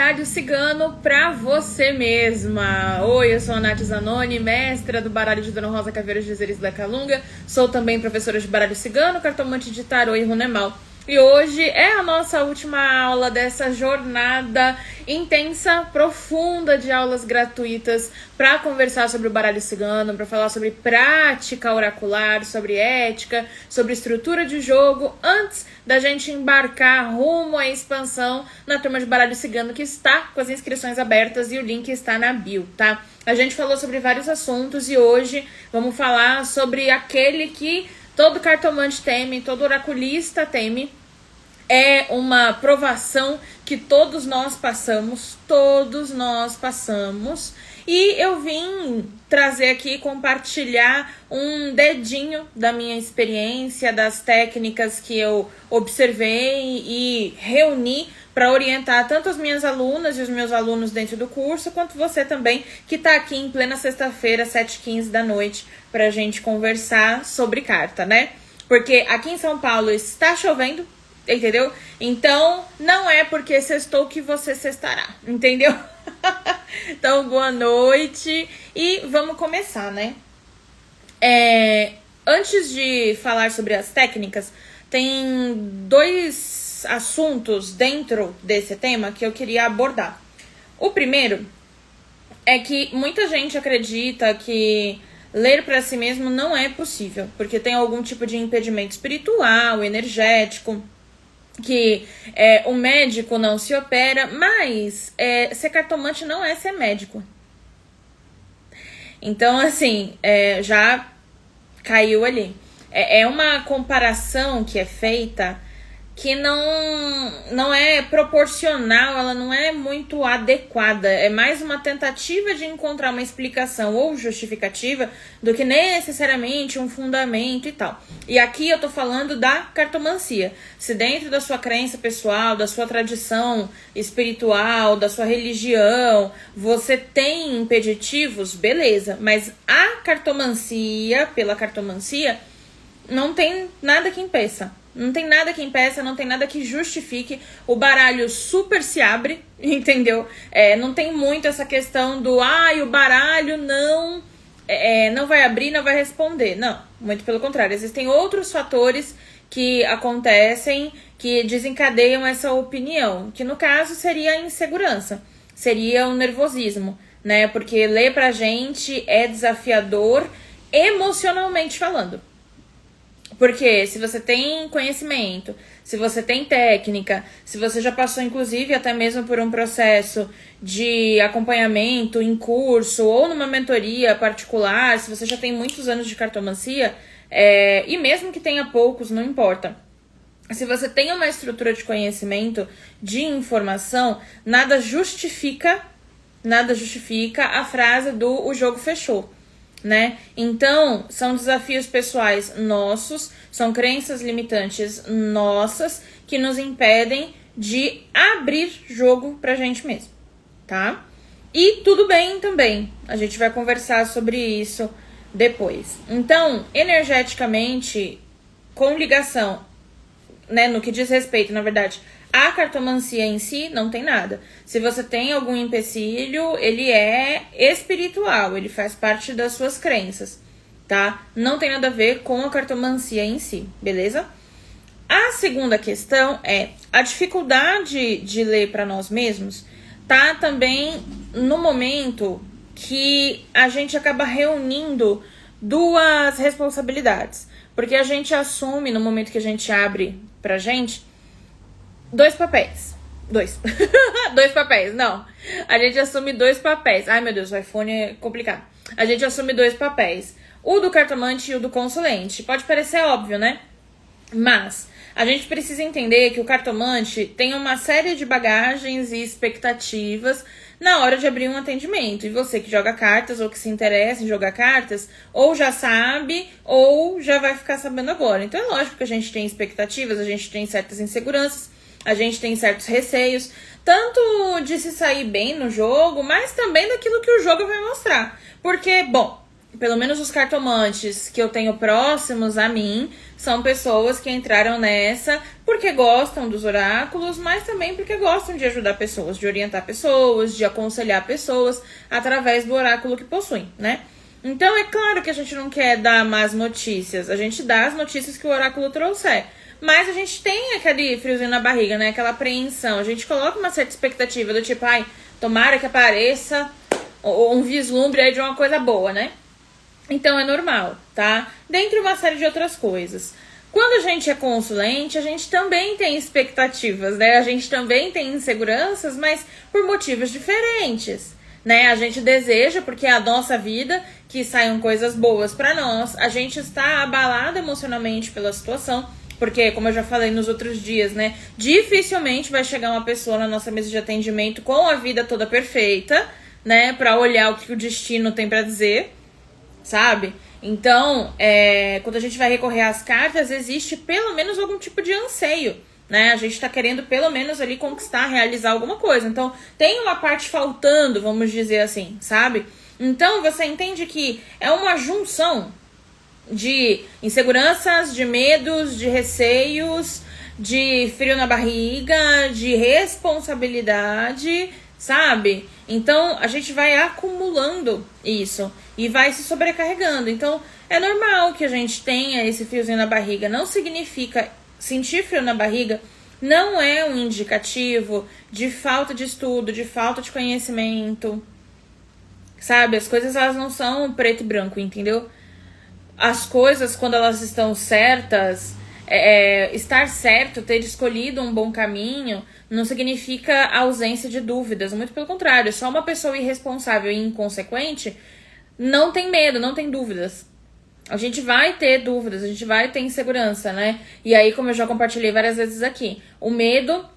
baralho cigano pra você mesma. Oi, eu sou a Nath Zanoni, mestra do baralho de Dona Rosa Caveiros de Zeres da Calunga. Sou também professora de baralho cigano, cartomante de tarô e runemal. E hoje é a nossa última aula dessa jornada intensa, profunda de aulas gratuitas para conversar sobre o baralho cigano, para falar sobre prática oracular, sobre ética, sobre estrutura de jogo, antes da gente embarcar rumo à expansão na turma de baralho cigano, que está com as inscrições abertas e o link está na bio, tá? A gente falou sobre vários assuntos e hoje vamos falar sobre aquele que todo cartomante teme, todo oraculista teme. É uma provação que todos nós passamos, e eu vim trazer aqui, compartilhar um dedinho da minha experiência, das técnicas que eu observei e reuni para orientar tanto as minhas alunas e os meus alunos dentro do curso, quanto você também, que está aqui em plena sexta-feira, 7h15 da noite, para a gente conversar sobre carta, né? Porque aqui em São Paulo está chovendo, entendeu? Então, não é porque sextou que você sextará, entendeu? Então, boa noite e vamos começar, né? Antes de falar sobre as técnicas, tem dois assuntos dentro desse tema que eu queria abordar. O primeiro é que muita gente acredita que ler para si mesmo não é possível, porque tem algum tipo de impedimento espiritual, energético, que o médico não se opera, mas ser cartomante não é ser médico. Então, assim, já caiu ali. É uma comparação que é feita que não é proporcional, ela não é muito adequada. É mais uma tentativa de encontrar uma explicação ou justificativa do que necessariamente um fundamento e tal. E aqui eu tô falando da cartomancia. Se dentro da sua crença pessoal, da sua tradição espiritual, da sua religião, você tem impeditivos, beleza. Mas a cartomancia, pela cartomancia, não tem nada que impeça. Não tem nada que impeça, não tem nada que justifique. O baralho super se abre, entendeu? Não tem muito essa questão do o baralho não vai abrir, não vai responder. Não, muito pelo contrário. Existem outros fatores que acontecem, que desencadeiam essa opinião, que no caso seria a insegurança, seria o nervosismo, né? Porque ler pra gente é desafiador emocionalmente falando. Porque se você tem conhecimento, se você tem técnica, se você já passou inclusive até mesmo por um processo de acompanhamento em curso ou numa mentoria particular, se você já tem muitos anos de cartomancia, e mesmo que tenha poucos, não importa. Se você tem uma estrutura de conhecimento, de informação, nada justifica a frase do "o jogo fechou", né? Então, são desafios pessoais nossos, são crenças limitantes nossas que nos impedem de abrir jogo pra gente mesmo, tá? E tudo bem também, a gente vai conversar sobre isso depois. Então, energeticamente, com ligação, né, no que diz respeito, na verdade, a cartomancia em si não tem nada. Se você tem algum empecilho, ele é espiritual, ele faz parte das suas crenças, tá? Não tem nada a ver com a cartomancia em si, beleza? A segunda questão é a dificuldade de ler para nós mesmos, tá também no momento que a gente acaba reunindo duas responsabilidades. Porque a gente assume, no momento que a gente abre pra gente, dois papéis. Dois papéis, não. A gente assume dois papéis. Ai, meu Deus, o iPhone é complicado. A gente assume dois papéis. O do cartomante e o do consulente. Pode parecer óbvio, né? Mas a gente precisa entender que o cartomante tem uma série de bagagens e expectativas na hora de abrir um atendimento. E você que joga cartas ou que se interessa em jogar cartas, ou já sabe, ou já vai ficar sabendo agora. Então é lógico que a gente tem expectativas, a gente tem certas inseguranças, a gente tem certos receios, tanto de se sair bem no jogo, mas também daquilo que o jogo vai mostrar. Porque, bom, pelo menos os cartomantes que eu tenho próximos a mim, são pessoas que entraram nessa porque gostam dos oráculos, mas também porque gostam de ajudar pessoas, de orientar pessoas, de aconselhar pessoas através do oráculo que possuem, né? Então é claro que a gente não quer dar más notícias, a gente dá as notícias que o oráculo trouxer. Mas a gente tem aquele friozinho na barriga, né? Aquela apreensão. A gente coloca uma certa expectativa do tipo, ai, tomara que apareça um vislumbre aí de uma coisa boa, né? Então é normal, tá? Dentre uma série de outras coisas. Quando a gente é consulente, a gente também tem expectativas, né? A gente também tem inseguranças, mas por motivos diferentes, né? A gente deseja, porque é a nossa vida, que saiam coisas boas pra nós. A gente está abalado emocionalmente pela situação. Porque, como eu já falei nos outros dias, né? Dificilmente vai chegar uma pessoa na nossa mesa de atendimento com a vida toda perfeita, né? Pra olhar o que o destino tem pra dizer, sabe? Então, quando a gente vai recorrer às cartas, existe pelo menos algum tipo de anseio, né? A gente tá querendo pelo menos ali conquistar, realizar alguma coisa. Então, tem uma parte faltando, vamos dizer assim, sabe? Então, você entende que é uma junção de inseguranças, de medos, de receios, de frio na barriga, de responsabilidade, sabe? Então, a gente vai acumulando isso e vai se sobrecarregando. Então, é normal que a gente tenha esse friozinho na barriga. Não significa sentir frio na barriga, não é um indicativo de falta de estudo, de falta de conhecimento, sabe? As coisas, elas não são preto e branco, entendeu? As coisas, quando elas estão certas, estar certo, ter escolhido um bom caminho, não significa ausência de dúvidas. Muito pelo contrário, só uma pessoa irresponsável e inconsequente não tem medo, não tem dúvidas. A gente vai ter dúvidas, a gente vai ter insegurança, né? E aí, como eu já compartilhei várias vezes aqui, o medo,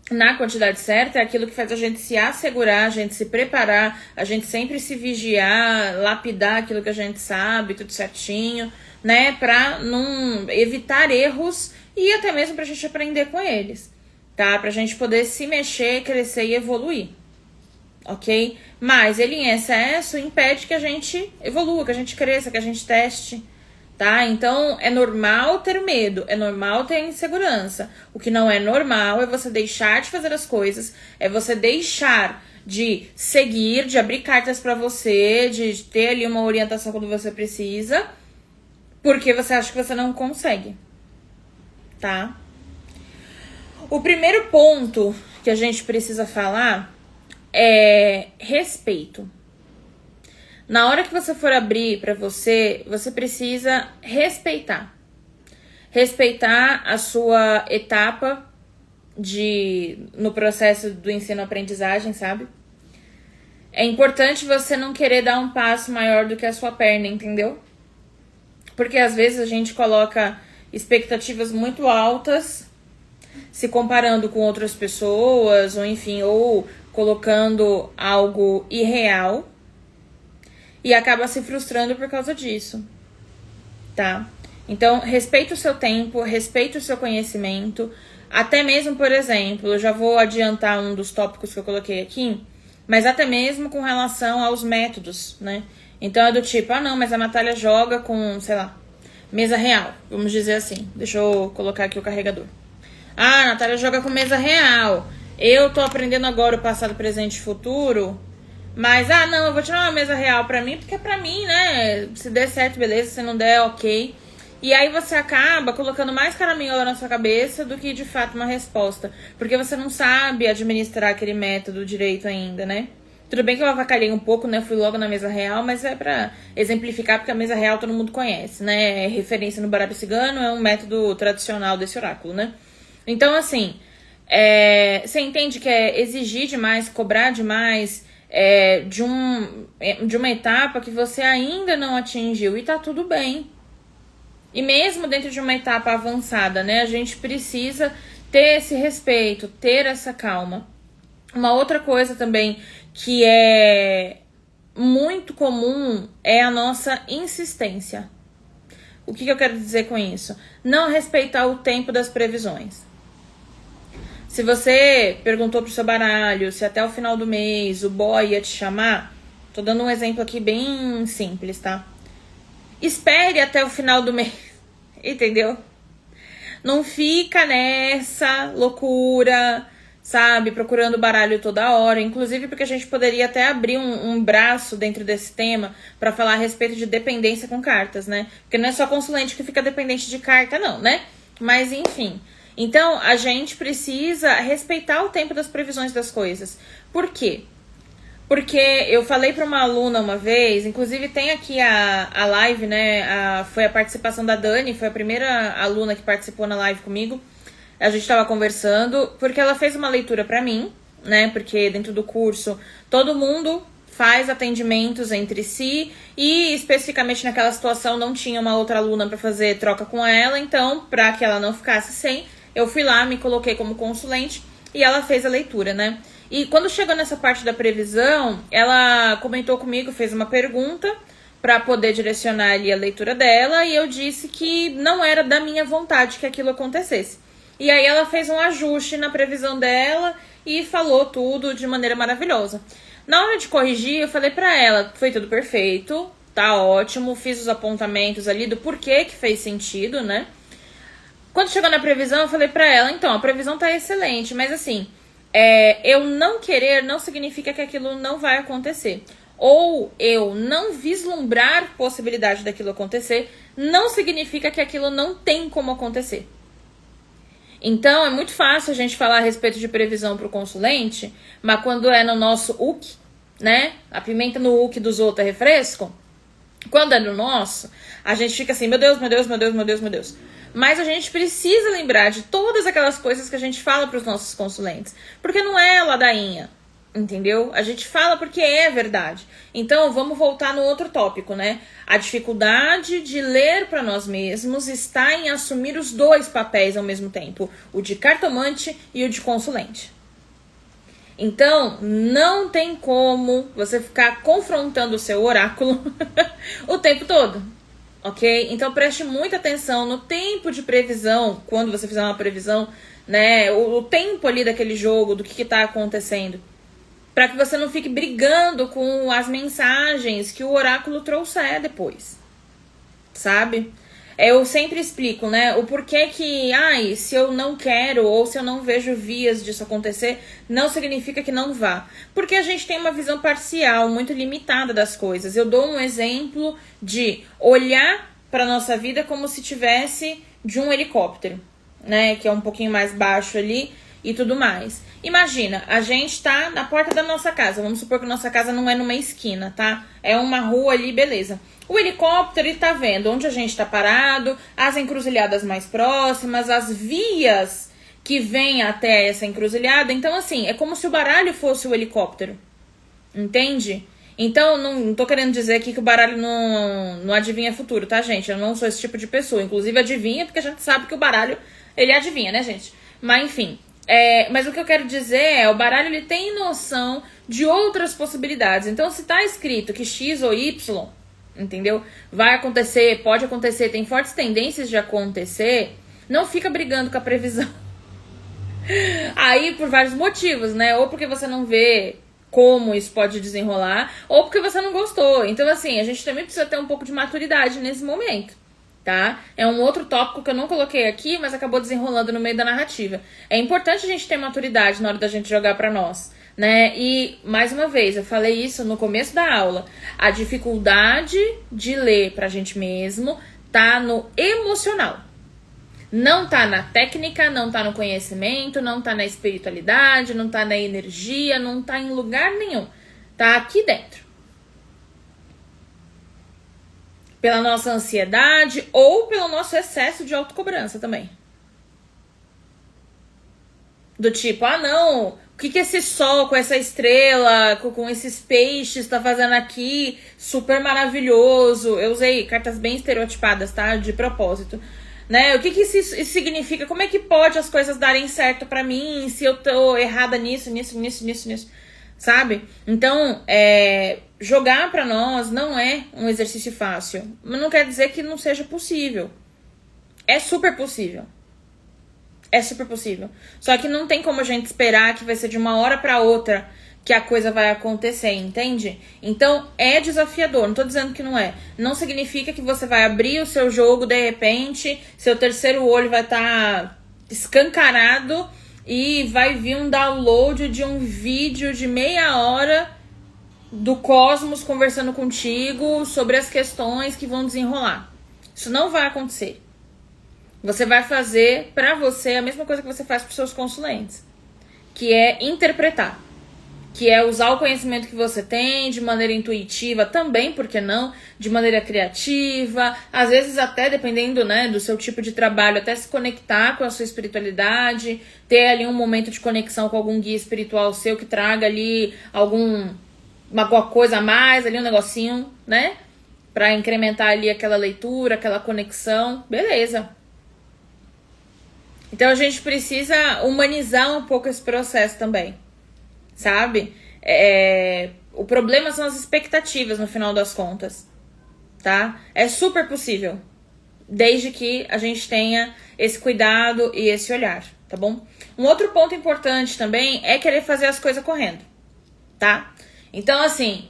na quantidade certa, é aquilo que faz a gente se assegurar, a gente se preparar, a gente sempre se vigiar, lapidar aquilo que a gente sabe, tudo certinho, né? Pra não evitar erros e até mesmo pra gente aprender com eles, tá? Pra gente poder se mexer, crescer e evoluir, ok? Mas ele em excesso impede que a gente evolua, que a gente cresça, que a gente teste, tá? Então, é normal ter medo, é normal ter insegurança. O que não é normal é você deixar de fazer as coisas, é você deixar de seguir, de abrir cartas pra você, de ter ali uma orientação quando você precisa, porque você acha que você não consegue, tá? O primeiro ponto que a gente precisa falar é respeito. Na hora que você for abrir pra você, você precisa respeitar. Respeitar a sua etapa no processo do ensino-aprendizagem, sabe? É importante você não querer dar um passo maior do que a sua perna, entendeu? Porque às vezes a gente coloca expectativas muito altas, se comparando com outras pessoas, ou enfim, ou colocando algo irreal, e acaba se frustrando por causa disso, tá? Então, respeita o seu tempo, respeita o seu conhecimento, até mesmo, por exemplo, eu já vou adiantar um dos tópicos que eu coloquei aqui, mas até mesmo com relação aos métodos, né? Então é do tipo, não, mas a Natália joga com, sei lá, mesa real, vamos dizer assim. Deixa eu colocar aqui o carregador. A Natália joga com mesa real. Eu tô aprendendo agora o passado, presente e futuro, mas, não, eu vou tirar uma mesa real pra mim, porque é pra mim, né? Se der certo, beleza, se não der, ok. E aí você acaba colocando mais caraminhola na sua cabeça do que, de fato, uma resposta. Porque você não sabe administrar aquele método direito ainda, né? Tudo bem que eu avacalhei um pouco, né? Fui logo na mesa real, mas é pra exemplificar, porque a mesa real todo mundo conhece, né? É referência no baralho cigano, é um método tradicional desse oráculo, né? Então, assim, você entende que é exigir demais, cobrar demais de uma etapa que você ainda não atingiu, e tá tudo bem. E mesmo dentro de uma etapa avançada, né? A gente precisa ter esse respeito, ter essa calma. Uma outra coisa também que é muito comum é a nossa insistência. O que eu quero dizer com isso? Não respeitar o tempo das previsões. Se você perguntou pro seu baralho se até o final do mês o boy ia te chamar, tô dando um exemplo aqui bem simples, tá? espere até o final do mês, entendeu? Não fica nessa loucura, sabe? Procurando baralho toda hora. Inclusive porque a gente poderia até abrir um braço dentro desse tema para falar a respeito de dependência com cartas, né? Porque não é só consulente que fica dependente de carta, não, né? Mas enfim. Então, a gente precisa respeitar o tempo das previsões das coisas. Por quê? Porque eu falei para uma aluna uma vez, inclusive tem aqui a live, né? Foi a participação da Dani, foi a primeira aluna que participou na live comigo. A gente estava conversando, porque ela fez uma leitura para mim, né? Porque dentro do curso todo mundo faz atendimentos entre si e especificamente naquela situação não tinha uma outra aluna para fazer troca com ela, então para que ela não ficasse sem, eu fui lá, me coloquei como consulente e ela fez a leitura, né? E quando chegou nessa parte da previsão, ela comentou comigo, fez uma pergunta para poder direcionar ali a leitura dela e eu disse que não era da minha vontade que aquilo acontecesse. E aí ela fez um ajuste na previsão dela e falou tudo de maneira maravilhosa. Na hora de corrigir, eu falei pra ela, foi tudo perfeito, tá ótimo, fiz os apontamentos ali do porquê que fez sentido, né? Quando chegou na previsão, eu falei pra ela, então, a previsão tá excelente, mas assim, eu não querer não significa que aquilo não vai acontecer. Ou eu não vislumbrar possibilidade daquilo acontecer, não significa que aquilo não tem como acontecer. Então, é muito fácil a gente falar a respeito de previsão para o consulente, mas quando é no nosso UK, né? A pimenta no UK dos outros é refresco. Quando é no nosso, a gente fica assim, meu Deus, meu Deus, meu Deus, meu Deus, meu Deus. Mas a gente precisa lembrar de todas aquelas coisas que a gente fala para os nossos consulentes. Porque não é ladainha, entendeu? A gente fala porque é verdade. Então, vamos voltar no outro tópico, né? A dificuldade de ler para nós mesmos está em assumir os dois papéis ao mesmo tempo. O de cartomante e o de consulente. Então, não tem como você ficar confrontando o seu oráculo o tempo todo, ok? Então, preste muita atenção no tempo de previsão, quando você fizer uma previsão, né? O tempo ali daquele jogo, do que tá acontecendo. Para que você não fique brigando com as mensagens que o oráculo trouxer depois, sabe? Eu sempre explico, né, o porquê que, se eu não quero ou se eu não vejo vias disso acontecer, não significa que não vá. Porque a gente tem uma visão parcial, muito limitada das coisas. Eu dou um exemplo de olhar para nossa vida como se tivesse de um helicóptero, né, que é um pouquinho mais baixo ali e tudo mais. Imagina, a gente tá na porta da nossa casa. Vamos supor que nossa casa não é numa esquina, tá? É uma rua ali, beleza. O helicóptero, ele tá vendo onde a gente tá parado, as encruzilhadas mais próximas, as vias que vêm até essa encruzilhada. Então, assim, é como se o baralho fosse o helicóptero. Entende? Então, não tô querendo dizer aqui que o baralho não adivinha futuro, tá, gente? Eu não sou esse tipo de pessoa. Inclusive, adivinha, porque a gente sabe que o baralho, ele adivinha, né, gente? Mas, enfim... mas o que eu quero dizer o baralho ele tem noção de outras possibilidades. Então, se tá escrito que X ou Y, entendeu? Vai acontecer, pode acontecer, tem fortes tendências de acontecer, não fica brigando com a previsão. Aí, por vários motivos, né? Ou porque você não vê como isso pode desenrolar, ou porque você não gostou. Então, assim, a gente também precisa ter um pouco de maturidade nesse momento. Tá? É um outro tópico que eu não coloquei aqui, mas acabou desenrolando no meio da narrativa. É importante a gente ter maturidade na hora da gente jogar pra nós, né? E, mais uma vez, eu falei isso no começo da aula. A dificuldade de ler pra gente mesmo tá no emocional. Não tá na técnica, não tá no conhecimento, não tá na espiritualidade, não tá na energia, não tá em lugar nenhum. Tá aqui dentro. Pela nossa ansiedade ou pelo nosso excesso de autocobrança também. Do tipo, não, o que esse sol com essa estrela, com esses peixes tá fazendo aqui? Super maravilhoso. Eu usei cartas bem estereotipadas, tá? De propósito. Né? O que isso significa? Como é que pode as coisas darem certo pra mim se eu tô errada nisso? Sabe? Então, jogar pra nós não é um exercício fácil. Mas não quer dizer que não seja possível. É super possível. É super possível. Só que não tem como a gente esperar que vai ser de uma hora pra outra que a coisa vai acontecer, entende? Então, é desafiador, não tô dizendo que não é. Não significa que você vai abrir o seu jogo, de repente, seu terceiro olho vai estar escancarado e vai vir um download de um vídeo de meia hora do cosmos conversando contigo sobre as questões que vão desenrolar. Isso não vai acontecer. Você vai fazer pra você a mesma coisa que você faz pros seus consulentes, que é interpretar, que é usar o conhecimento que você tem de maneira intuitiva também, por que não? De maneira criativa, às vezes até dependendo, né, do seu tipo de trabalho, até se conectar com a sua espiritualidade, ter ali um momento de conexão com algum guia espiritual seu que traga ali alguma coisa a mais, ali um negocinho, né, pra incrementar ali aquela leitura, aquela conexão, beleza. Então a gente precisa humanizar um pouco esse processo também. Sabe? O problema são as expectativas no final das contas, tá? É super possível, desde que a gente tenha esse cuidado e esse olhar, tá bom? Um outro ponto importante também é querer fazer as coisas correndo, tá? Então, assim,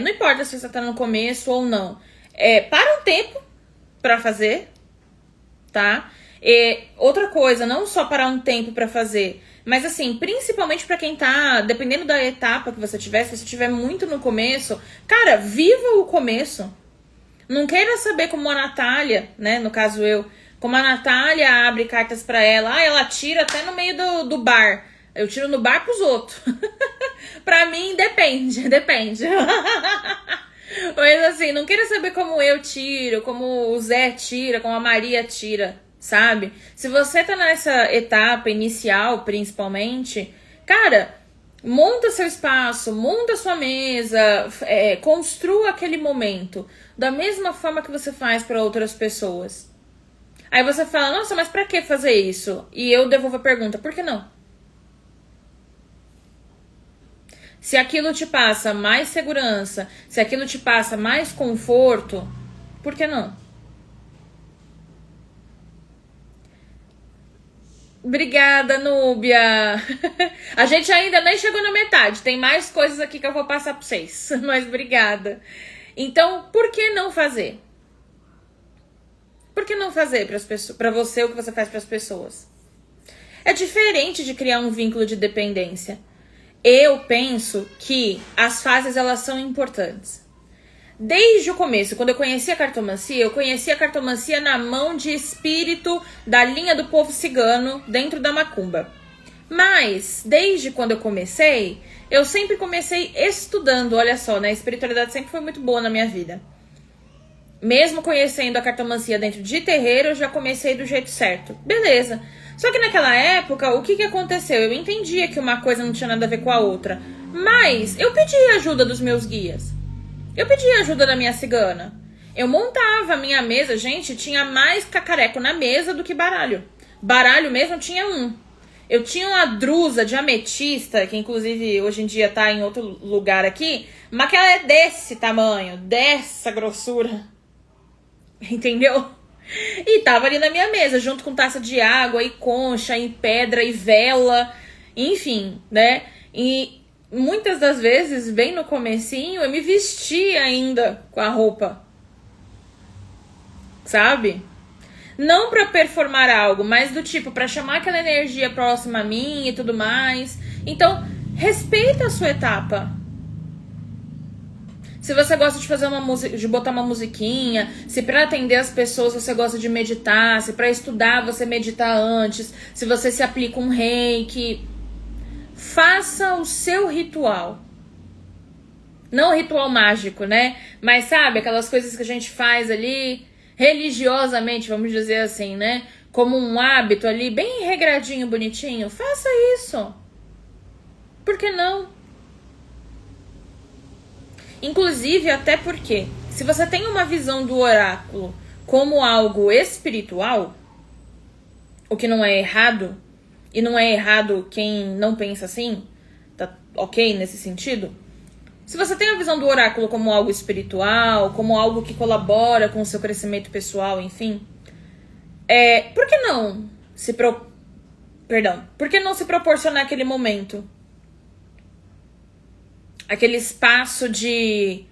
não importa se você tá no começo ou não, para um tempo pra fazer, tá? E outra coisa, não só parar um tempo pra fazer, mas assim, principalmente pra quem tá, dependendo da etapa que você tiver, se você tiver muito no começo, cara, viva o começo. Não queira saber como a Natália, né, no caso eu, como a Natália abre cartas pra ela, ela tira até no meio do bar. Eu tiro no bar pros outros. Pra mim, depende. Mas assim, não queira saber como eu tiro, como o Zé tira, como a Maria tira. Sabe? Se você tá nessa etapa inicial, principalmente, cara, monta seu espaço, monta sua mesa, construa aquele momento da mesma forma que você faz para outras pessoas. Aí você fala, nossa, mas pra que fazer isso? E eu devolvo a pergunta, por que não? Se aquilo te passa mais segurança, se aquilo te passa mais conforto, por que não? Obrigada, Núbia. A gente ainda nem chegou na metade. Tem mais coisas aqui que eu vou passar pra vocês. Mas obrigada. Então, por que não fazer? Por que não fazer para você o que você faz para as pessoas? É diferente de criar um vínculo de dependência. Eu penso que as fases elas são importantes. Desde o começo, quando eu conheci a cartomancia na mão de espírito da linha do povo cigano dentro da macumba. Mas, desde quando eu comecei, eu sempre comecei estudando, olha só, né? A espiritualidade sempre foi muito boa na minha vida. Mesmo conhecendo a cartomancia dentro de terreiro, eu já comecei do jeito certo. Beleza. Só que naquela época, o que aconteceu? Eu entendia que uma coisa não tinha nada a ver com a outra. Mas eu pedi ajuda dos meus guias. Eu pedi ajuda da minha cigana. Eu montava a minha mesa, gente, tinha mais cacareco na mesa do que baralho. Baralho mesmo tinha um. Eu tinha uma drusa de ametista, que inclusive hoje em dia tá em outro lugar aqui, mas que ela é desse tamanho, dessa grossura. Entendeu? E tava ali na minha mesa, junto com taça de água, e concha, e pedra, e vela, enfim, né? E muitas das vezes, bem no comecinho, eu me vestia ainda com a roupa. Sabe? Não pra performar algo, mas do tipo, pra chamar aquela energia próxima a mim e tudo mais. Então, respeita a sua etapa. Se você gosta de fazer de botar uma musiquinha, se pra atender as pessoas você gosta de meditar, se pra estudar você medita antes, se você se aplica um reiki, faça o seu ritual. Não ritual mágico, né? Mas sabe, aquelas coisas que a gente faz ali religiosamente, vamos dizer assim, né? Como um hábito ali, bem regradinho, bonitinho. Faça isso. Por que não? Inclusive, até porque, se você tem uma visão do oráculo como algo espiritual, o que não é errado, e não é errado quem não pensa assim, tá ok nesse sentido? Se você tem a visão do oráculo como algo espiritual, como algo que colabora com o seu crescimento pessoal, enfim, por que não por que não se proporcionar aquele momento? aquele espaço de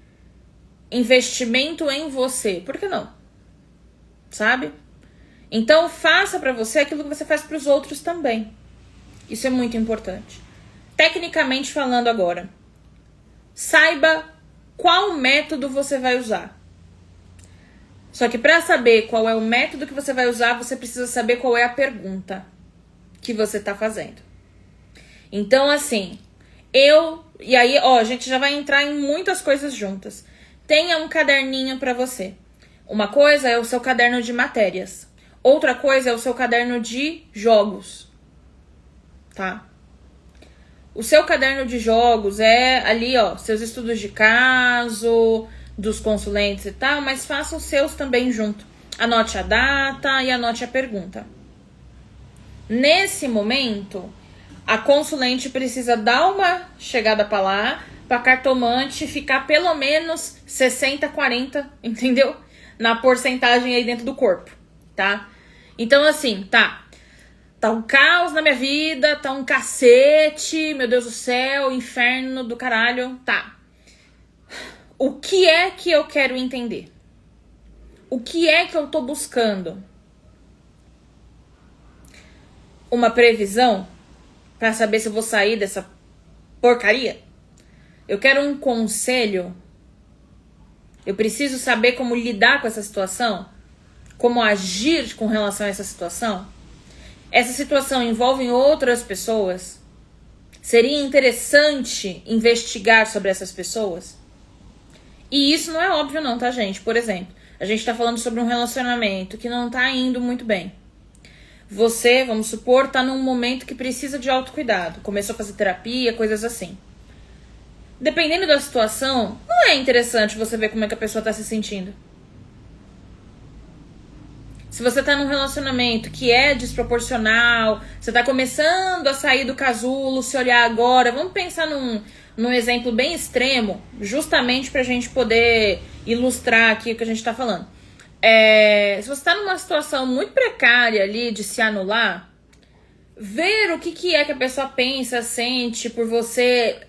investimento em você. Por que não? Sabe? Então, faça pra você aquilo que você faz pros outros também. Isso é muito importante. Tecnicamente falando agora, saiba qual método você vai usar. Só que para saber qual é o método que você vai usar, você precisa saber qual é a pergunta que você está fazendo. Então, assim, e aí, a gente já vai entrar em muitas coisas juntas. Tenha um caderninho para você. Uma coisa é o seu caderno de matérias. Outra coisa é o seu caderno de jogos. Tá? O seu caderno de jogos é ali, seus estudos de caso, dos consulentes e tal, mas faça os seus também junto. Anote a data e anote a pergunta. Nesse momento, a consulente precisa dar uma chegada pra lá, pra cartomante ficar pelo menos 60-40, entendeu? Na porcentagem aí dentro do corpo, tá? Então, assim, tá um caos na minha vida, tá um cacete, meu Deus do céu, inferno do caralho, tá. O que é que eu quero entender? O que é que eu tô buscando? Uma previsão pra saber se eu vou sair dessa porcaria? Eu quero um conselho? Eu preciso saber como lidar com essa situação? Como agir com relação a essa situação? Essa situação envolve outras pessoas? Seria interessante investigar sobre essas pessoas? E isso não é óbvio não, tá, gente? Por exemplo, a gente tá falando sobre um relacionamento que não tá indo muito bem. Você, vamos supor, tá num momento que precisa de autocuidado. Começou a fazer terapia, coisas assim. Dependendo da situação, não é interessante você ver como é que a pessoa tá se sentindo. Se você tá num relacionamento que é desproporcional, você tá começando a sair do casulo, se olhar agora, vamos pensar num exemplo bem extremo, justamente pra gente poder ilustrar aqui o que a gente tá falando. Se você tá numa situação muito precária ali de se anular, ver o que é que a pessoa pensa, sente por você,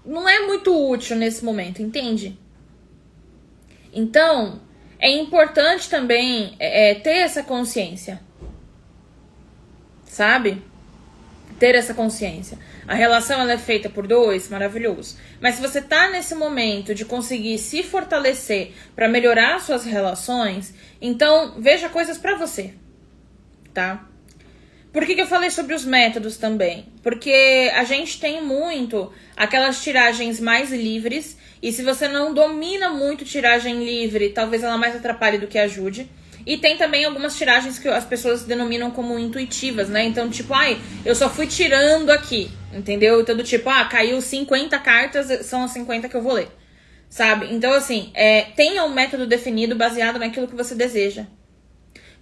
não é muito útil nesse momento, entende? Então, é importante também ter essa consciência, sabe? Ter essa consciência. A relação ela é feita por dois, maravilhoso. Mas se você tá nesse momento de conseguir se fortalecer para melhorar suas relações, então veja coisas para você, tá? Por que eu falei sobre os métodos também? Porque a gente tem muito aquelas tiragens mais livres, e se você não domina muito tiragem livre, talvez ela mais atrapalhe do que ajude. E tem também algumas tiragens que as pessoas denominam como intuitivas, né? Então, tipo, eu só fui tirando aqui, entendeu? Então, do tipo, caiu 50 cartas, são as 50 que eu vou ler, sabe? Então, assim, tenha um método definido baseado naquilo que você deseja.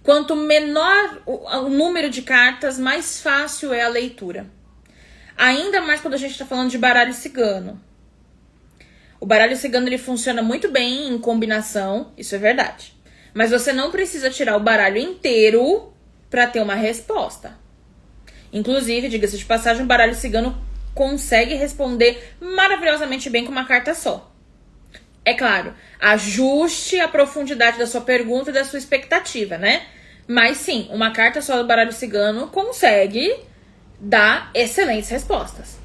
Quanto menor o número de cartas, mais fácil é a leitura. Ainda mais quando a gente tá falando de baralho cigano. O baralho cigano, ele funciona muito bem em combinação, isso é verdade. Mas você não precisa tirar o baralho inteiro para ter uma resposta. Inclusive, diga-se de passagem, o baralho cigano consegue responder maravilhosamente bem com uma carta só. É claro, ajuste a profundidade da sua pergunta e da sua expectativa, né? Mas sim, uma carta só do baralho cigano consegue dar excelentes respostas.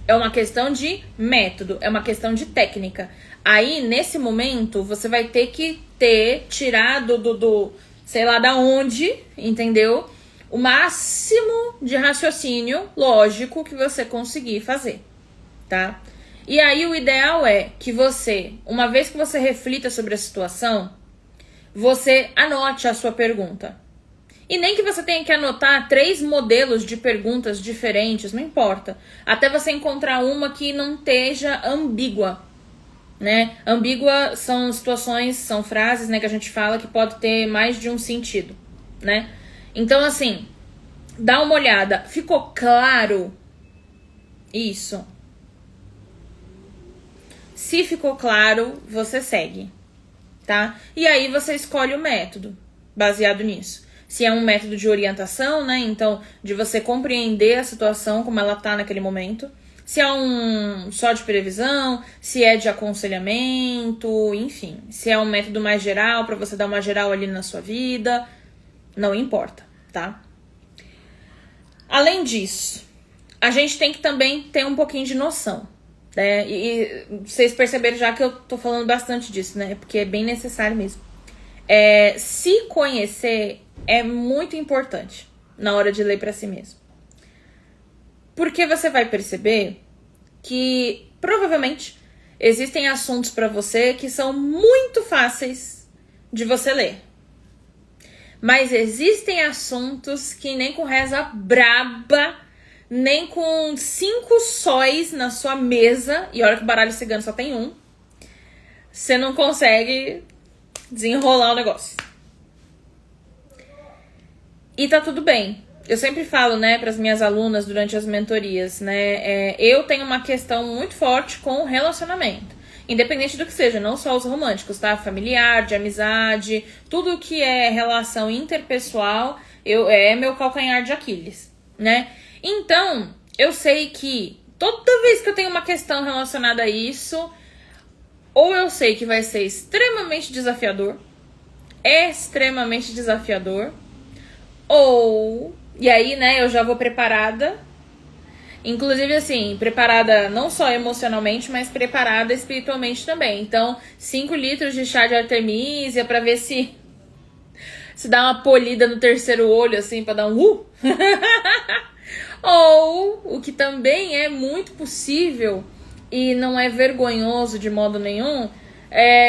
É uma questão de método, é uma questão de técnica. Aí, nesse momento, você vai ter que ter tirado do sei lá da onde, entendeu? O máximo de raciocínio lógico que você conseguir fazer, tá? E aí, o ideal é que você, uma vez que você reflita sobre a situação, você anote a sua pergunta. E nem que você tenha que anotar 3 modelos de perguntas diferentes, não importa. Até você encontrar uma que não esteja ambígua, né? Ambígua são situações, são frases, né, que a gente fala que pode ter mais de um sentido, né? Então, assim, dá uma olhada. Ficou claro? Isso. Se ficou claro, você segue, tá? E aí você escolhe o método baseado nisso. Se é um método de orientação, né? Então, de você compreender a situação como ela tá naquele momento. Se é um só de previsão, se é de aconselhamento, enfim. Se é um método mais geral, pra você dar uma geral ali na sua vida. Não importa, tá? Além disso, a gente tem que também ter um pouquinho de noção, né? E vocês perceberam já que eu tô falando bastante disso, né? Porque é bem necessário mesmo. Se conhecer é muito importante na hora de ler pra si mesmo. Porque você vai perceber que provavelmente existem assuntos pra você que são muito fáceis de você ler. Mas existem assuntos que nem com reza braba, nem com 5 sóis na sua mesa, e olha que o baralho cigano só tem um, você não consegue desenrolar o negócio. E tá tudo bem. Eu sempre falo, né, para as minhas alunas durante as mentorias, né, eu tenho uma questão muito forte com o relacionamento. Independente do que seja, não só os românticos, tá? Familiar, de amizade, tudo que é relação interpessoal, é meu calcanhar de Aquiles, né? Então, eu sei que toda vez que eu tenho uma questão relacionada a isso, ou eu sei que vai ser extremamente desafiador, ou... E aí, né, eu já vou preparada. Inclusive, assim, preparada não só emocionalmente, mas preparada espiritualmente também. Então, 5 litros de chá de artemisia pra ver se dá uma polida no terceiro olho, assim, pra dar um Ou, o que também é muito possível e não é vergonhoso de modo nenhum,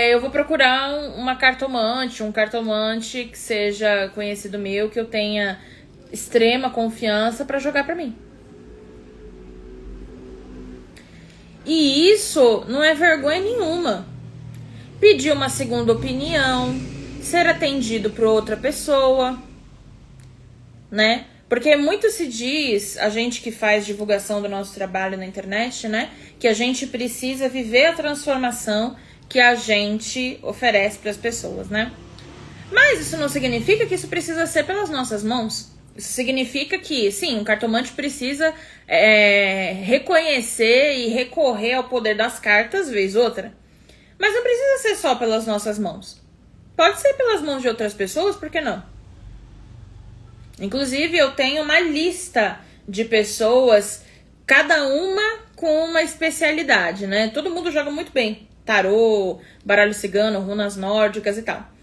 eu vou procurar uma cartomante, um cartomante que seja conhecido meu, que eu tenha extrema confiança pra jogar pra mim. E isso não é vergonha nenhuma. Pedir uma segunda opinião, ser atendido por outra pessoa, né? Porque muito se diz, a gente que faz divulgação do nosso trabalho na internet, né? Que a gente precisa viver a transformação que a gente oferece para as pessoas, né? Mas isso não significa que isso precisa ser pelas nossas mãos. Isso significa que, sim, um cartomante precisa reconhecer e recorrer ao poder das cartas, vez outra. Mas não precisa ser só pelas nossas mãos. Pode ser pelas mãos de outras pessoas, por que não? Inclusive, eu tenho uma lista de pessoas, cada uma com uma especialidade, né? Todo mundo joga muito bem. Tarô, baralho cigano, runas nórdicas e tal.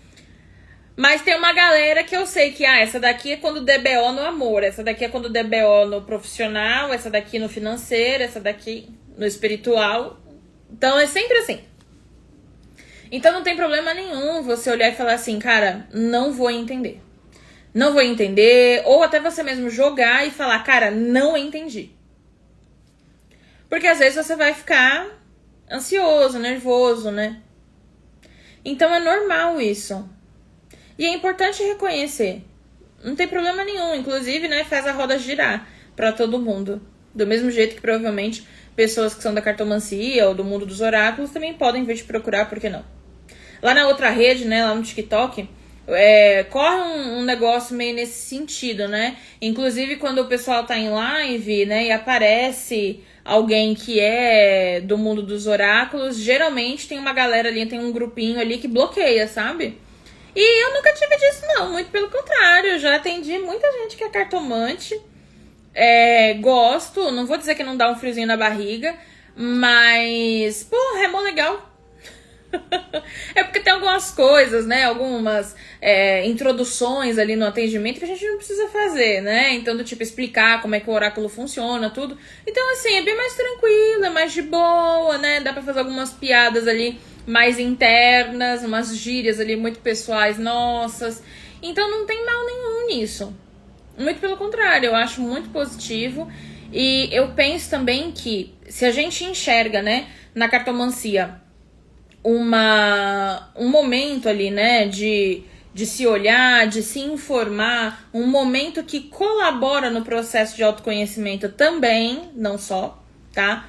Mas tem uma galera que eu sei que, essa daqui é quando der BO no amor, essa daqui é quando der BO no profissional, essa daqui no financeiro, essa daqui no espiritual. Então é sempre assim. Então não tem problema nenhum você olhar e falar assim, cara, não vou entender. Não vou entender, ou até você mesmo jogar e falar, cara, não entendi. Porque às vezes você vai ficar ansioso, nervoso, né? Então é normal isso. E é importante reconhecer. Não tem problema nenhum. Inclusive, né, faz a roda girar pra todo mundo. Do mesmo jeito que provavelmente pessoas que são da cartomancia ou do mundo dos oráculos também podem vir te procurar, por que não? Lá na outra rede, né, lá no TikTok, corre um negócio meio nesse sentido, né? Inclusive quando o pessoal tá em live, né, e aparece alguém que é do mundo dos oráculos, geralmente tem uma galera ali, tem um grupinho ali que bloqueia, sabe? E eu nunca tive disso, não. Muito pelo contrário. Eu já atendi muita gente que é cartomante. Gosto. Não vou dizer que não dá um friozinho na barriga. Mas, porra, é mó legal. É porque tem algumas coisas, né? Algumas introduções ali no atendimento que a gente não precisa fazer, né? Então, do tipo, explicar como é que o oráculo funciona, tudo. Então, assim, é bem mais tranquilo, é mais de boa, né? Dá pra fazer algumas piadas ali mais internas, umas gírias ali muito pessoais nossas. Então não tem mal nenhum nisso. Muito pelo contrário, eu acho muito positivo. E eu penso também que se a gente enxerga, né, na cartomancia um momento ali, né, de se olhar, de se informar, um momento que colabora no processo de autoconhecimento também, não só, tá?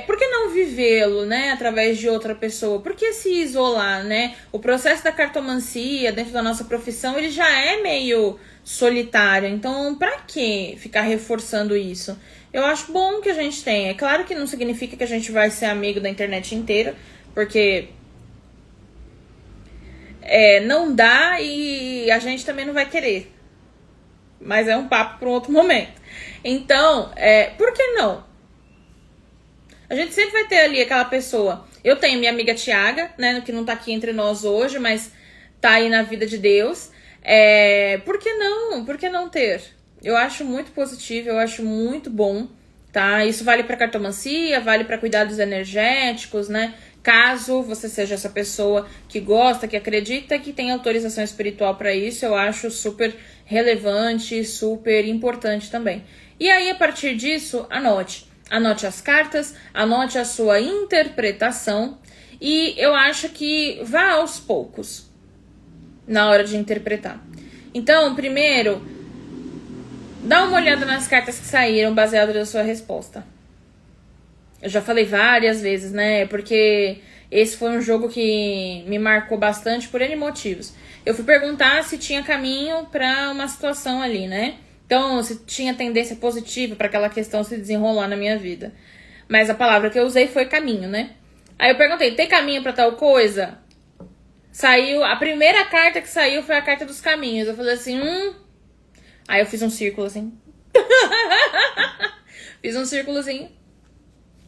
Por que não vivê-lo, né, através de outra pessoa? Por que se isolar, né? O processo da cartomancia dentro da nossa profissão, ele já é meio solitário. Então, pra que ficar reforçando isso? Eu acho bom que a gente tenha. É claro que não significa que a gente vai ser amigo da internet inteira, porque não dá e a gente também não vai querer. Mas é um papo para um outro momento. Então, por que não? A gente sempre vai ter ali aquela pessoa. Eu tenho minha amiga Tiaga, né, que não tá aqui entre nós hoje, mas tá aí na vida de Deus. Por que não? Por que não ter? Eu acho muito positivo, eu acho muito bom, tá? Isso vale pra cartomancia, vale pra cuidados energéticos, né? Caso você seja essa pessoa que gosta, que acredita, que tem autorização espiritual pra isso, eu acho super relevante, super importante também. E aí, a partir disso, anote. Anote as cartas, anote a sua interpretação e eu acho que vá aos poucos na hora de interpretar. Então, primeiro, dá uma olhada nas cartas que saíram baseadas na sua resposta. Eu já falei várias vezes, né? Porque esse foi um jogo que me marcou bastante por N motivos. Eu fui perguntar se tinha caminho pra uma situação ali, né? Então, se tinha tendência positiva para aquela questão se desenrolar na minha vida. Mas a palavra que eu usei foi caminho, né? Aí eu perguntei, tem caminho para tal coisa? Saiu, a primeira carta que saiu foi a carta dos caminhos. Eu falei assim, Aí eu fiz um círculo assim. Fiz um círculozinho,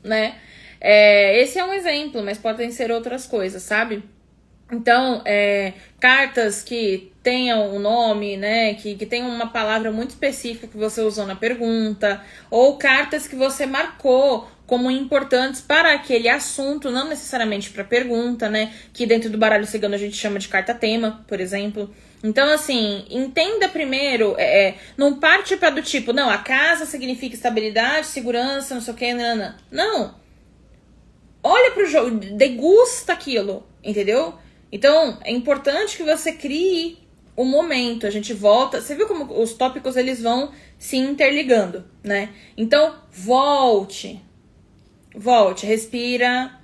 né? Esse é um exemplo, mas podem ser outras coisas, sabe? Então, cartas que tenham um nome, né, que tenham uma palavra muito específica que você usou na pergunta, ou cartas que você marcou como importantes para aquele assunto, não necessariamente para a pergunta, né, que dentro do baralho cigano a gente chama de carta-tema, por exemplo. Então, assim, entenda primeiro, não parte para do tipo, não, a casa significa estabilidade, segurança, não sei o que, não. Olha pro jogo, degusta aquilo, entendeu? Então, é importante que você crie um momento. A gente volta... Você viu como os tópicos eles vão se interligando, né? Então, volte, respira,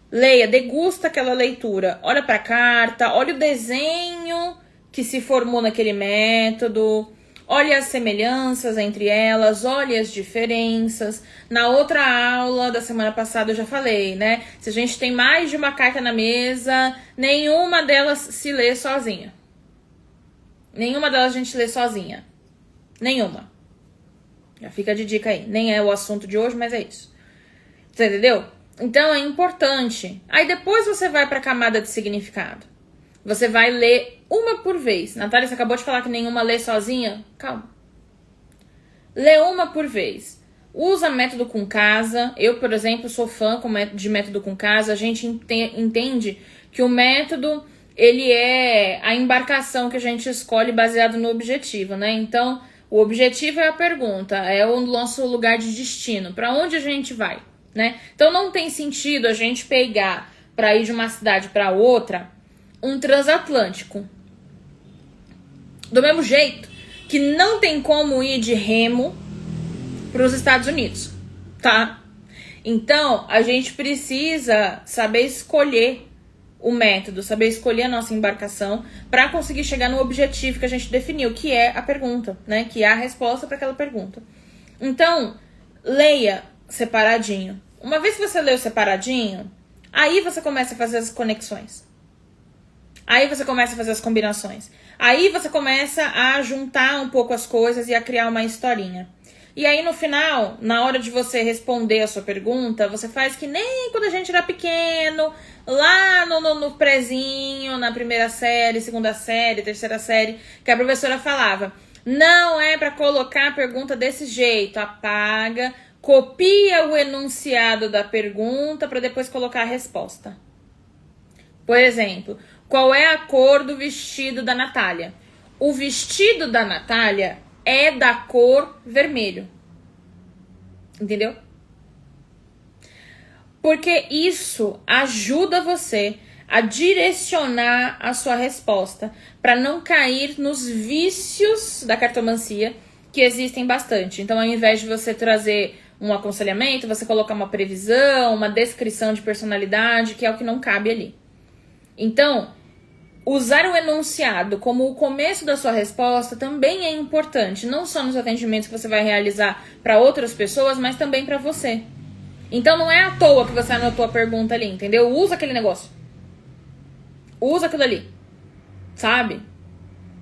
leia, degusta aquela leitura. Olha pra carta, olha o desenho que se formou naquele método. Olhe as semelhanças entre elas, olhe as diferenças. Na outra aula da semana passada eu já falei, né? Se a gente tem mais de uma carta na mesa, nenhuma delas se lê sozinha. Nenhuma delas a gente lê sozinha. Nenhuma. Já fica de dica aí. Nem é o assunto de hoje, mas é isso. Você entendeu? Então é importante. Aí depois você vai para a camada de significado. Você vai ler uma por vez. Natália, você acabou de falar que nenhuma lê sozinha? Calma. Lê uma por vez. Usa método com casa. Eu, por exemplo, sou fã de método com casa. A gente entende que o método, ele é a embarcação que a gente escolhe baseado no objetivo, né? Então, o objetivo é a pergunta, é o nosso lugar de destino. Para onde a gente vai, né? Então, não tem sentido a gente pegar para ir de uma cidade para outra um transatlântico. Do mesmo jeito que não tem como ir de remo para os Estados Unidos, tá? Então, a gente precisa saber escolher o método, saber escolher a nossa embarcação para conseguir chegar no objetivo que a gente definiu, que é a pergunta, né? Que é a resposta para aquela pergunta. Então, leia separadinho. Uma vez que você leu separadinho, aí você começa a fazer as conexões. Aí você começa a fazer as combinações. Aí você começa a juntar um pouco as coisas e a criar uma historinha. E aí no final, na hora de você responder a sua pergunta, você faz que nem quando a gente era pequeno, lá no prézinho, na primeira série, segunda série, terceira série, que a professora falava, não é para colocar a pergunta desse jeito, apaga, copia o enunciado da pergunta para depois colocar a resposta. Por exemplo, qual é a cor do vestido da Natália? O vestido da Natália é da cor vermelho. Entendeu? Porque isso ajuda você a direcionar a sua resposta para não cair nos vícios da cartomancia, que existem bastante. Então, ao invés de você trazer um aconselhamento, você colocar uma previsão, uma descrição de personalidade, que é o que não cabe ali. Então, usar o enunciado como o começo da sua resposta também é importante, não só nos atendimentos que você vai realizar para outras pessoas, mas também para você. Então não é à toa que você anotou a pergunta ali, entendeu? Usa aquele negócio. Usa aquilo ali, sabe?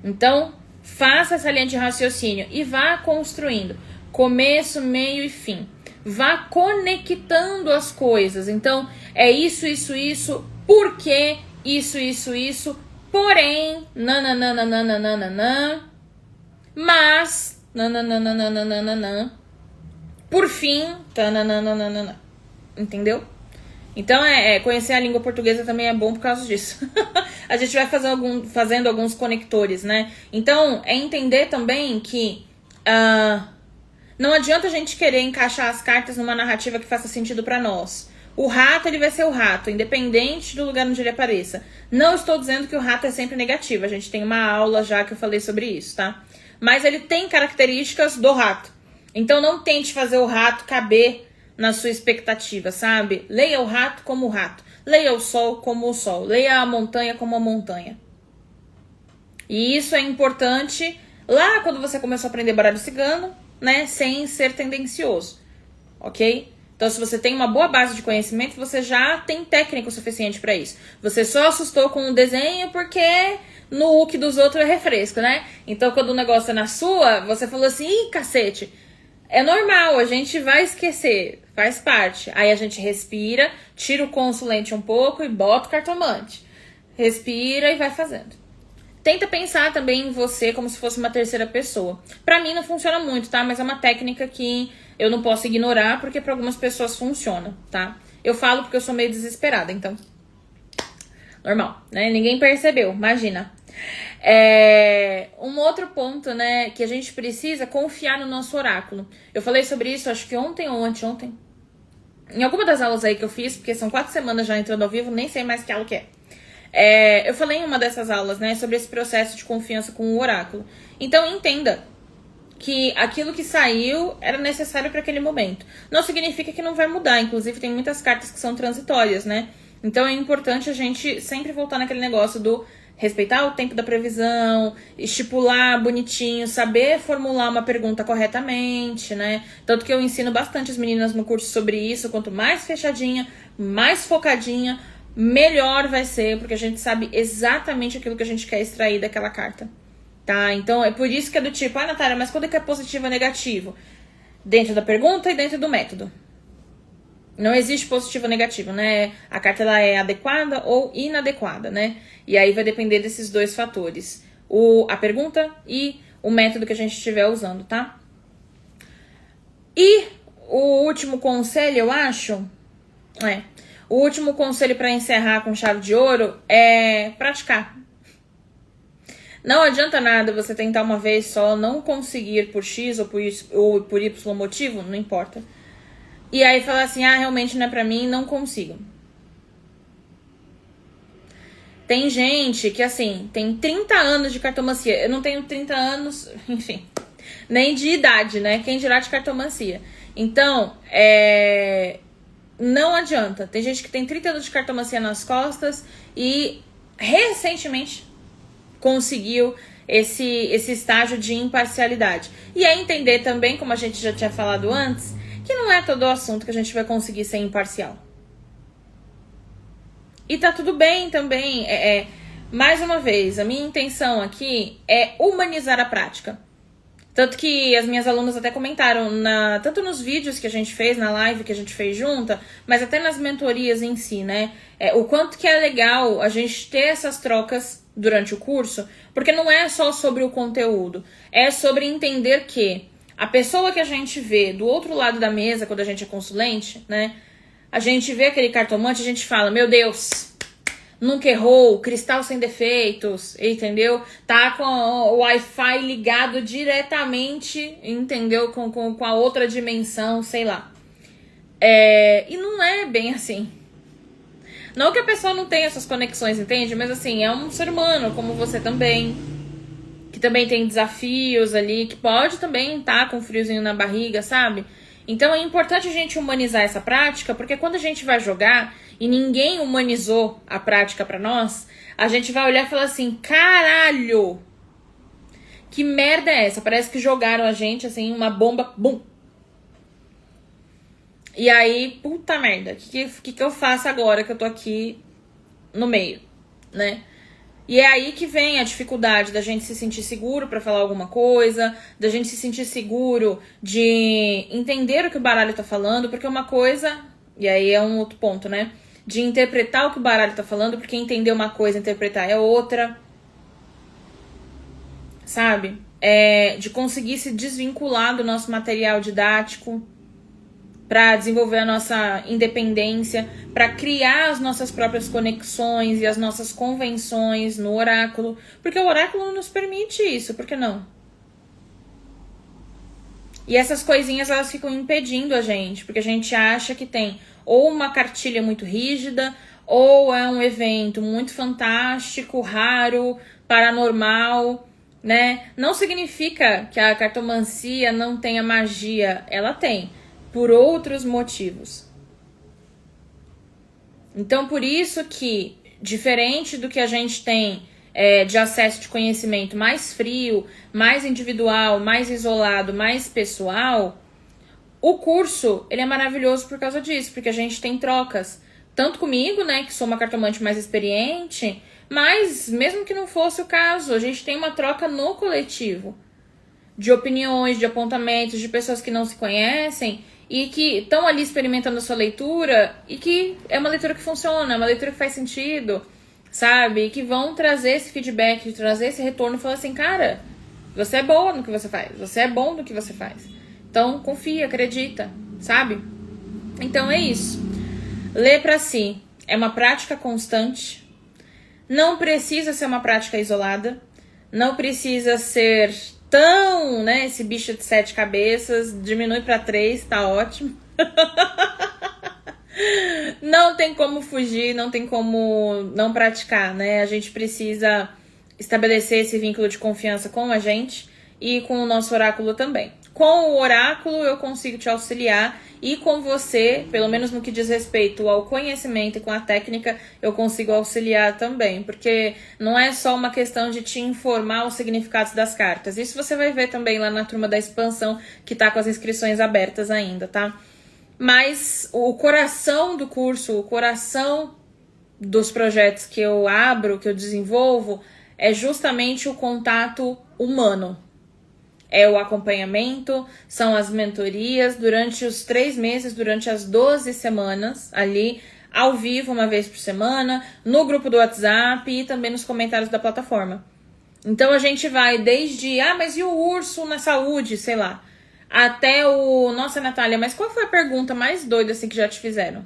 Então, faça essa linha de raciocínio e vá construindo começo, meio e fim. Vá conectando as coisas. Então, é isso, porque isso, porém, nananana, mas, nananana, por fim, tananana, entendeu? Então, conhecer a língua portuguesa também é bom por causa disso. A gente vai fazendo alguns conectores, né? Então, é entender também que não adianta a gente querer encaixar as cartas numa narrativa que faça sentido pra nós. O rato, ele vai ser o rato, independente do lugar onde ele apareça. Não estou dizendo que o rato é sempre negativo. A gente tem uma aula já que eu falei sobre isso, tá? Mas ele tem características do rato. Então, não tente fazer o rato caber na sua expectativa, sabe? Leia o rato como o rato. Leia o sol como o sol. Leia a montanha como a montanha. E isso é importante lá quando você começou a aprender baralho cigano, né? Sem ser tendencioso, ok? Então, se você tem uma boa base de conhecimento, você já tem técnica o suficiente para isso. Você só assustou com o desenho porque no look dos outros é refresco, né? Então, quando o negócio é na sua, você falou assim, ih, cacete. É normal, a gente vai esquecer, faz parte. Aí a gente respira, tira o consulente um pouco e bota o cartomante. Respira e vai fazendo. Tenta pensar também em você como se fosse uma terceira pessoa. Pra mim não funciona muito, tá? Mas é uma técnica que eu não posso ignorar porque pra algumas pessoas funciona, tá? Eu falo porque eu sou meio desesperada, então... Normal, né? Ninguém percebeu, imagina. Um outro ponto, né, que a gente precisa confiar no nosso oráculo. Eu falei sobre isso, acho que ontem ou anteontem. Em alguma das aulas aí que eu fiz, porque são 4 semanas já entrando ao vivo, nem sei mais que aula que é. Eu falei em uma dessas aulas, né, sobre esse processo de confiança com o oráculo. Então, entenda que aquilo que saiu era necessário para aquele momento. Não significa que não vai mudar, inclusive tem muitas cartas que são transitórias, né? Então, é importante a gente sempre voltar naquele negócio do respeitar o tempo da previsão, estipular bonitinho, saber formular uma pergunta corretamente, né? Tanto que eu ensino bastante as meninas no curso sobre isso. Quanto mais fechadinha, mais focadinha, melhor vai ser, porque a gente sabe exatamente aquilo que a gente quer extrair daquela carta, tá? Então é por isso que é do tipo, Natália, mas quando é que é positivo ou negativo? Dentro da pergunta e dentro do método. Não existe positivo ou negativo, né? A carta ela é adequada ou inadequada, né? E aí vai depender desses dois fatores. A pergunta e o método que a gente estiver usando, tá? E o último conselho, eu acho... O último conselho para encerrar com chave de ouro é praticar. Não adianta nada você tentar uma vez só, não conseguir por X ou por Y motivo, não importa. E aí falar assim, realmente não é pra mim, não consigo. Tem gente que, assim, tem 30 anos de cartomancia. Eu não tenho 30 anos, enfim, nem de idade, né? Quem dirá de cartomancia. Então, não adianta. Tem gente que tem 30 anos de cartomancia nas costas e recentemente conseguiu esse estágio de imparcialidade. E é entender também, como a gente já tinha falado antes, que não é todo o assunto que a gente vai conseguir ser imparcial. E tá tudo bem também. Mais uma vez, a minha intenção aqui é humanizar a prática. Tanto que as minhas alunas até comentaram, tanto nos vídeos que a gente fez, na live que a gente fez junta, mas até nas mentorias em si, né? O quanto que é legal a gente ter essas trocas durante o curso, porque não é só sobre o conteúdo, é sobre entender que a pessoa que a gente vê do outro lado da mesa, quando a gente é consulente, né? A gente vê aquele cartomante, a gente fala, meu Deus, nunca errou, cristal sem defeitos, entendeu? Tá com o Wi-Fi ligado diretamente, entendeu? Com a outra dimensão, sei lá. E não é bem assim. Não que a pessoa não tenha essas conexões, entende? Mas assim, é um ser humano, como você também, que também tem desafios ali, que pode também estar com um friozinho na barriga, sabe? Então é importante a gente humanizar essa prática, porque quando a gente vai jogar e ninguém humanizou a prática pra nós, a gente vai olhar e falar assim, caralho, que merda é essa? Parece que jogaram a gente assim, uma bomba, bum. E aí, puta merda, o que eu faço agora que eu tô aqui no meio, né? E é aí que vem a dificuldade da gente se sentir seguro pra falar alguma coisa, da gente se sentir seguro de entender o que o baralho tá falando, porque uma coisa, e aí é um outro ponto, né? De interpretar o que o baralho tá falando, porque entender uma coisa, interpretar é outra. Sabe? De conseguir se desvincular do nosso material didático para desenvolver a nossa independência, para criar as nossas próprias conexões e as nossas convenções no oráculo, porque o oráculo nos permite isso, por que não? E essas coisinhas, elas ficam impedindo a gente, porque a gente acha que tem ou uma cartilha muito rígida, ou é um evento muito fantástico, raro, paranormal, né? Não significa que a cartomancia não tenha magia, ela tem, por outros motivos. Então, por isso que, diferente do que a gente tem de acesso de conhecimento mais frio, mais individual, mais isolado, mais pessoal, o curso, ele é maravilhoso por causa disso, porque a gente tem trocas, tanto comigo, né, que sou uma cartomante mais experiente, mas mesmo que não fosse o caso, a gente tem uma troca no coletivo, de opiniões, de apontamentos, de pessoas que não se conhecem e que estão ali experimentando a sua leitura e que é uma leitura que funciona, é uma leitura que faz sentido, sabe? E que vão trazer esse feedback, trazer esse retorno e falar assim, cara, você é boa no que você faz, você é bom no que você faz. Então, confia, acredita, sabe? Então é isso. Ler pra si é uma prática constante. Não precisa ser uma prática isolada. Não precisa ser tão, né, esse bicho de 7 cabeças. Diminui pra 3, tá ótimo. Não tem como fugir, não tem como não praticar, né? A gente precisa estabelecer esse vínculo de confiança com a gente e com o nosso oráculo também. Com o oráculo eu consigo te auxiliar e com você, pelo menos no que diz respeito ao conhecimento e com a técnica, eu consigo auxiliar também, porque não é só uma questão de te informar os significados das cartas. Isso você vai ver também lá na turma da expansão, que tá com as inscrições abertas ainda, tá? Mas o coração do curso, o coração dos projetos que eu abro, que eu desenvolvo, é justamente o contato humano. É o acompanhamento, são as mentorias durante os 3 meses, durante as 12 semanas, ali, ao vivo, uma vez por semana, no grupo do WhatsApp e também nos comentários da plataforma. Então a gente vai desde, mas e o urso na saúde, sei lá, até o, nossa, Natália, mas qual foi a pergunta mais doida assim que já te fizeram?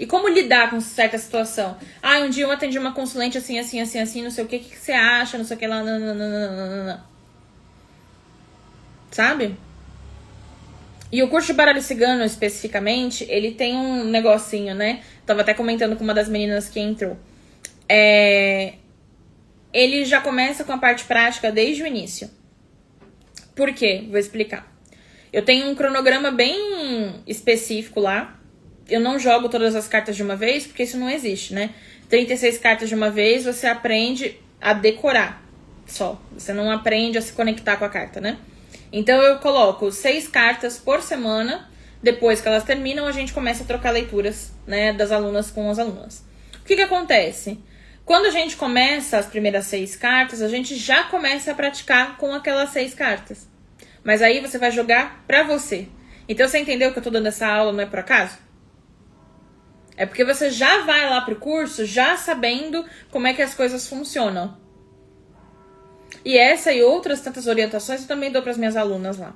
E como lidar com certa situação? Um dia eu atendi uma consulente assim, assim, assim, assim, não sei o que você acha, não sei o que lá, não. Sabe? E o curso de baralho cigano, especificamente, ele tem um negocinho, né? Tava até comentando com uma das meninas que entrou. Ele já começa com a parte prática desde o início. Por quê? Vou explicar. Eu tenho um cronograma bem específico lá. Eu não jogo todas as cartas de uma vez, porque isso não existe, né? 36 cartas de uma vez, você aprende a decorar só. Você não aprende a se conectar com a carta, né? Então eu coloco 6 cartas por semana. Depois que elas terminam, a gente começa a trocar leituras, né, das alunas com as alunas. O que acontece? Quando a gente começa as primeiras 6 cartas, a gente já começa a praticar com aquelas 6 cartas. Mas aí você vai jogar pra você. Então você entendeu que eu tô dando essa aula, não é por acaso? É porque você já vai lá pro curso já sabendo como é que as coisas funcionam. E essa e outras tantas orientações eu também dou para as minhas alunas lá.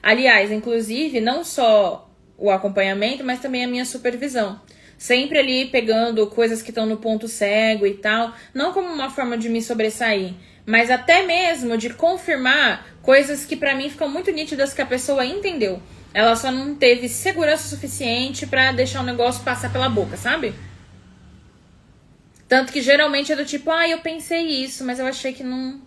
Aliás, inclusive, não só o acompanhamento, mas também a minha supervisão. Sempre ali pegando coisas que estão no ponto cego e tal. Não como uma forma de me sobressair, mas até mesmo de confirmar coisas que para mim ficam muito nítidas que a pessoa entendeu. Ela só não teve segurança suficiente para deixar o negócio passar pela boca, sabe? Tanto que geralmente é do tipo, eu pensei isso, mas eu achei que não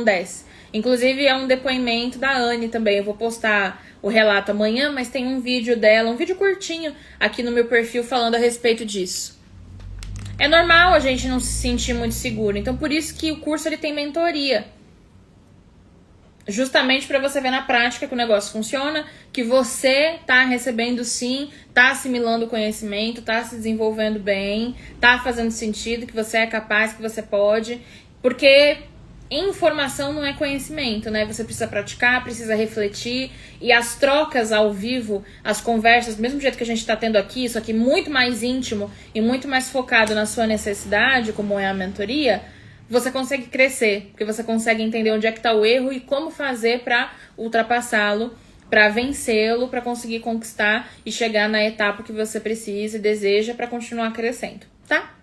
desce. Inclusive é um depoimento da Anne também. Eu vou postar o relato amanhã, mas tem um vídeo dela, um vídeo curtinho aqui no meu perfil falando a respeito disso. É normal a gente não se sentir muito seguro, então por isso que o curso ele tem mentoria. Justamente para você ver na prática que o negócio funciona, que você tá recebendo sim, tá assimilando o conhecimento, tá se desenvolvendo bem, tá fazendo sentido, que você é capaz, que você pode, porque informação não é conhecimento, né? Você precisa praticar, precisa refletir, e as trocas ao vivo, as conversas, do mesmo jeito que a gente tá tendo aqui, isso aqui muito mais íntimo e muito mais focado na sua necessidade, como é a mentoria, você consegue crescer, porque você consegue entender onde é que tá o erro e como fazer para ultrapassá-lo, para vencê-lo, para conseguir conquistar e chegar na etapa que você precisa e deseja para continuar crescendo, tá?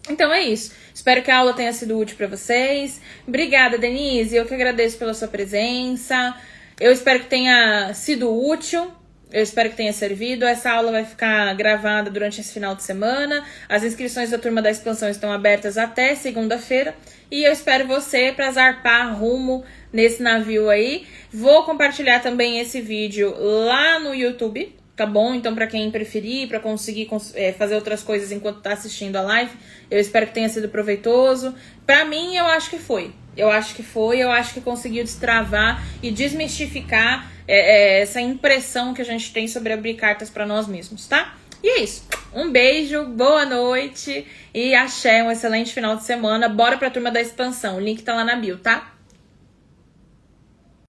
Então é isso. Espero que a aula tenha sido útil para vocês. Obrigada, Denise. Eu que agradeço pela sua presença. Eu espero que tenha sido útil. Eu espero que tenha servido. Essa aula vai ficar gravada durante esse final de semana. As inscrições da turma da expansão estão abertas até segunda-feira. E eu espero você para zarpar rumo nesse navio aí. Vou compartilhar também esse vídeo lá no YouTube, tá bom? Então, para quem preferir, para conseguir fazer outras coisas enquanto tá assistindo a live, eu espero que tenha sido proveitoso. Para mim, eu acho que foi. Eu acho que conseguiu destravar e desmistificar essa impressão que a gente tem sobre abrir cartas para nós mesmos, tá? E é isso. Um beijo, boa noite e axé, um excelente final de semana. Bora pra turma da expansão. O link tá lá na bio, tá?